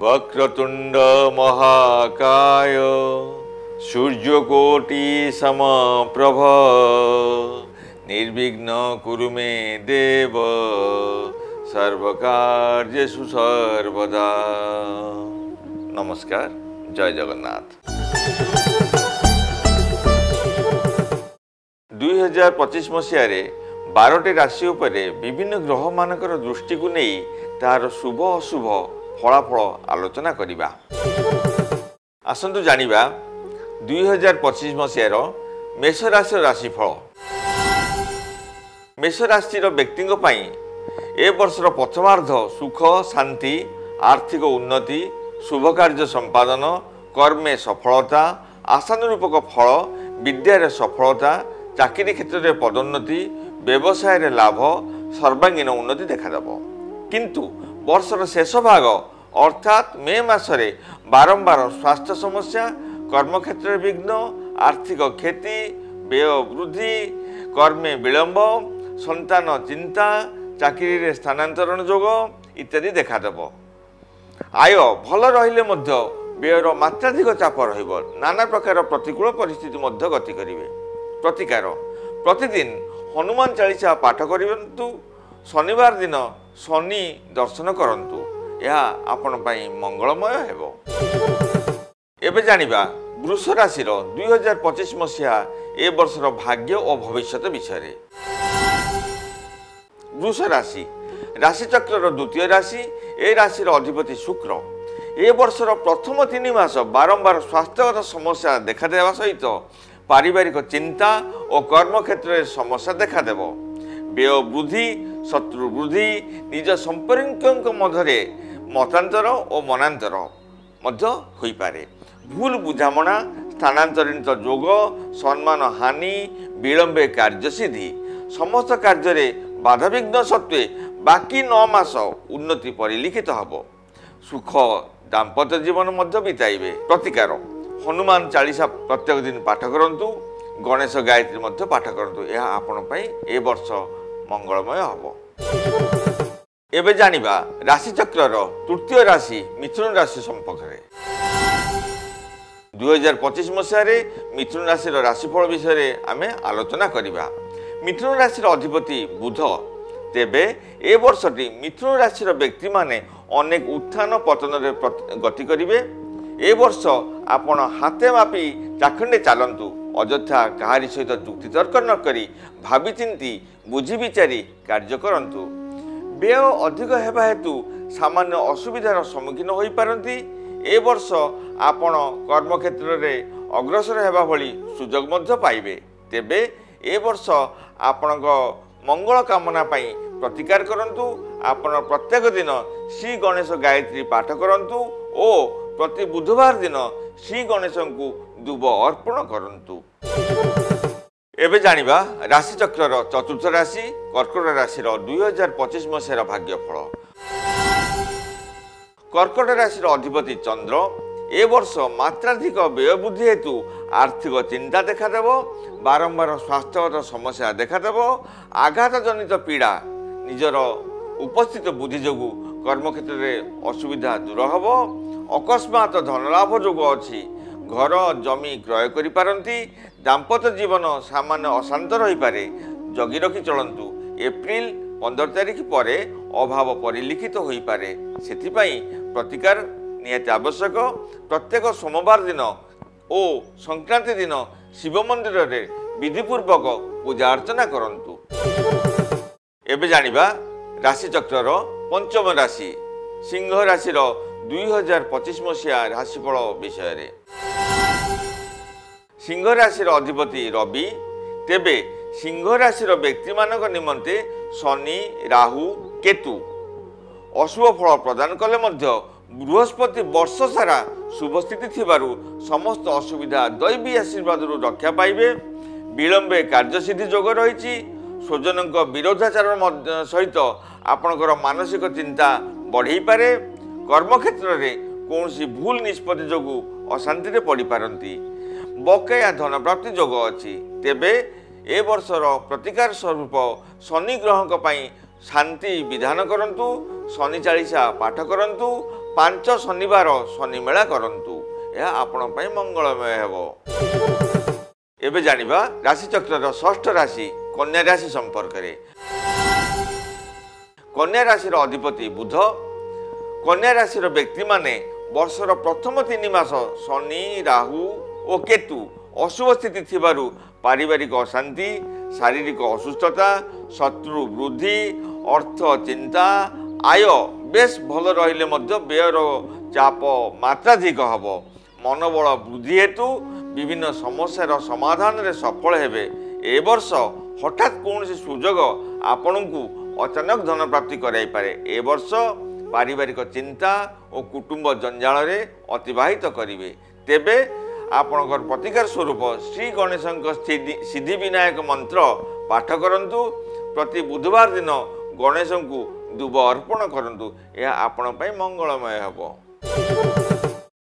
वक्रतुंड महाकाय सूर्यकोटि समप्रभ निर्विघ्न कुरु मे देव सर्वकार्येषु सर्वदा। नमस्कार, जय जगन्नाथ। 2025 मसीह 12टी राशि उपरे विभिन्न ग्रह मानकर दृष्टि को नहीं तार शुभ अशुभ फलाफल आलोचना करिबा। आसंतु जानिबा 2025 मसीह मेष राशि राशिफल। मेष राशि व्यक्ति ए वर्षर प्रथमार्ध सुख शांति आर्थिक उन्नति शुभ कार्य संपादन कर्मे सफलता आशानुरूपक फल विद्यार सफलता चाकरी क्षेत्र में पदोन्नति व्यवसाय लाभ सर्वांगीन उन्नति देखादेव। किंतु वर्षर शेष भाग अर्थात मे मासरे बारंबार स्वास्थ्य समस्या कर्मक्षेत्र विघ्न आर्थिक क्षति व्यय वृद्धि कर्मे विलंब संतान चिंता चाकरी रे स्थानांतरण जोग इत्यादि देखादेव। आय भल रहिले मध्य व्ययर मात्राधिक चाप रहिबो। नाना प्रकार प्रतिकूल परिस्थिति मध्य गति करिवे। प्रतिकार प्रतिदिन हनुमान चालीसा पाठ करंतु। शनिवार दिन शनि दर्शन करंतु। यह आपण पई मंगलमय हेबो। एबे जानिबा वृष राशि 2025 मसीहा ए वर्षर भाग्य और भविष्य विषय। वृष राशि राशि चक्र द्वितीय राशि। ए राशि अधिपति शुक्र। ए वर्षर प्रथम 3 मास बारंबार स्वास्थ्यगत समस्या देखा देवा सहित पारिवारिक चिंता और कर्म क्षेत्र में समस्या देखादेव। व्यय वृद्धि शत्रु वृद्धि निज संपर्कों मध्य मतांतर और मनांतर मध्य होई पारे। भूल बुझामणा स्थानांतरित जोग सम्मान हानि विलंबे कार्यसिद्धि समस्त कार्य बाधाविघ्न सत्वे बाकी 9 मास उन्नति परिलिखित हब। सुख दाम्पत्य जीवन मध्य बिताइबे। प्रतिकार हनुमान चालीसा प्रत्येक दिन पाठ करंतु। गणेश गायत्री मध्य पाठ करंतु। यह आपण पई ए वर्ष मंगलमय हब। एबे जानिबा राशि चक्रर तृतीय राशि मिथुन राशि संपर्क। 2025 मसीह मिथुन राशि राशिफल विषय आमे आलोचना करिबा। मिथुन राशि अधिपति बुध। तेबे ए वर्षटी मिथुन राशि व्यक्ति माने अनेक उत्थान पतन रे गति करिवे। ए वर्ष आपण हाथे मापी चाखंडे चलतु। अଯଥା कहारी सहित जुक्ति तर्क न करी भावी चिंती बुझी विचारी कार्य करंतु। व्यय अधिक हेबा हेतु सामान्य असुविधार सम्मुखीन होई पारंती। ए वर्ष आपण कर्म क्षेत्र में अग्रसर हेबा भली सुजोग मध्य पाइबे। तेबे ए वर्ष आपणक मंगल कामना पाई प्रतिकार करंतु। आपण प्रत्येक दिन श्री गणेश गायत्री पाठ करंतु और प्रति बुधवार दिन श्री गणेश को दुब अर्पण करंतु। एबे जानिबा राशि चक्रर चतुर्थ राशि कर्कट राशि 2025 मसीह भाग्यफल। कर्कट राशि अधिपति चंद्र। ए वर्ष मात्राधिक व्यय वृद्धि हेतु आर्थिक चिंता देखादेव। बारंबार स्वास्थ्यगत समस्या देखादेव। आघात जनित पीड़ा निजर उपस्थित बुद्धि जोगु कर्मक्षेत्र में असुविधा दूर हब। अकस्मात धनलाभ जोग अच्छी घर जमी क्रय करि पारंती। दाम्पत्य जीवन सामान्य अशांत रही पारे। जगी रखी चलंतु। एप्रिल 15 तारिख पर अभाव परिलिखित होई पारे। सेथिपाई प्रतिकार निहाती आवश्यक। प्रत्येक सोमवार दिन और संक्रांति दिन शिव मंदिर रे विधिपूर्वक पूजा अर्चना करंतु। एबे जानिबा राशि चक्रर पंचम राशि सिंह राशि 2025 मसीहा राशिफल विषय। सिंह राशि अधिपति रवि। तेबे सिंह राशि व्यक्ति मानक निमंते शनि राहु केतु अशुभ फल प्रदान कले मध्य बृहस्पति वर्ष सारा शुभ स्थिति थिबारु समस्त असुविधा दैवी आशीर्वाद रक्षा पाइबे। विलंबे कार्यसिद्धि जोग रही। स्वजन विरोधाचारण सहित आपणकर मानसिक चिंता बढ़ई पारे। कर्मक्षेत्र में कौन भूल निष्पत्ति जोगु अशांति पड़ी पारंती। बकेया धन प्राप्ति जोग अच्छी। तेबे ए वर्षर प्रतिकार स्वरूप शनि ग्रह शांति विधान करंतु। शनि चालीसा पाठ करंतु। 5 ଶନିବାର ଶନି ମେଳା କରନ୍ତୁ। ଏହା ଆପଣ ପାଇଁ ମଙ୍ଗଳମୟ ହେବ। ଏବେ ଜାଣିବା ରାଶିଚକ୍ରର ଷଷ୍ଠ ରାଶି କନ୍ୟା ରାଶି ସମ୍ପର୍କରେ। କନ୍ୟା ରାଶିର ଅଧିପତି ବୁଧ। କନ୍ୟା ରାଶିର ବ୍ୟକ୍ତିମାନେ ବର୍ଷର ପ୍ରଥମ 3 ମାସ ଶନି, ରାହୁ ଓ କେତୁ ଅଶୁଭ ସ୍ଥିତି ଥିବାରୁ ପାରିବାରିକ ଅଶାନ୍ତି, ଶାରୀରିକ ଅସୁସ୍ଥତା, ଶତ୍ରୁ ବୃଦ୍ଧି, ଅର୍ଥ ଚିନ୍ତା, ଆୟ ବେଶ ଭଲ ରହିଲେ ମଧ୍ୟ ବ୍ୟୟର ଚାପ ମାତ୍ରାଧିକ ହେବ। ମନୋବଳ ବୃଦ୍ଧି ହେତୁ ବିଭିନ୍ନ ସମସ୍ୟାର ସମାଧାନରେ ସଫଳ ହେବେ। ଏ ବର୍ଷ ହଠାତ୍ କୌଣସି ସୁଯୋଗ ଆପଣଙ୍କୁ ଅଚାନକ ଧନ ପ୍ରାପ୍ତି କରାଇପାରେ। ଏ ବର୍ଷ ପାରିବାରିକ ଚିନ୍ତା ଓ କୁଟୁମ୍ବ ଜଞ୍ଜାଳରେ ଅତିବାହିତ କରିବେ। ତେବେ ଆପଣଙ୍କର ପ୍ରତିକାର ସ୍ୱରୂପ ଶ୍ରୀ ଗଣେଶଙ୍କ ସିଦ୍ଧି ବିନାୟକ ମନ୍ତ୍ର ପାଠ କରନ୍ତୁ। ପ୍ରତି ବୁଧବାର ଦିନ ଗଣେଶଙ୍କୁ ଦୁବ ଅର୍ପଣ କରନ୍ତୁ। ଏହା ଆପଣ ପାଇଁ ମଙ୍ଗଳମୟ ହେବ।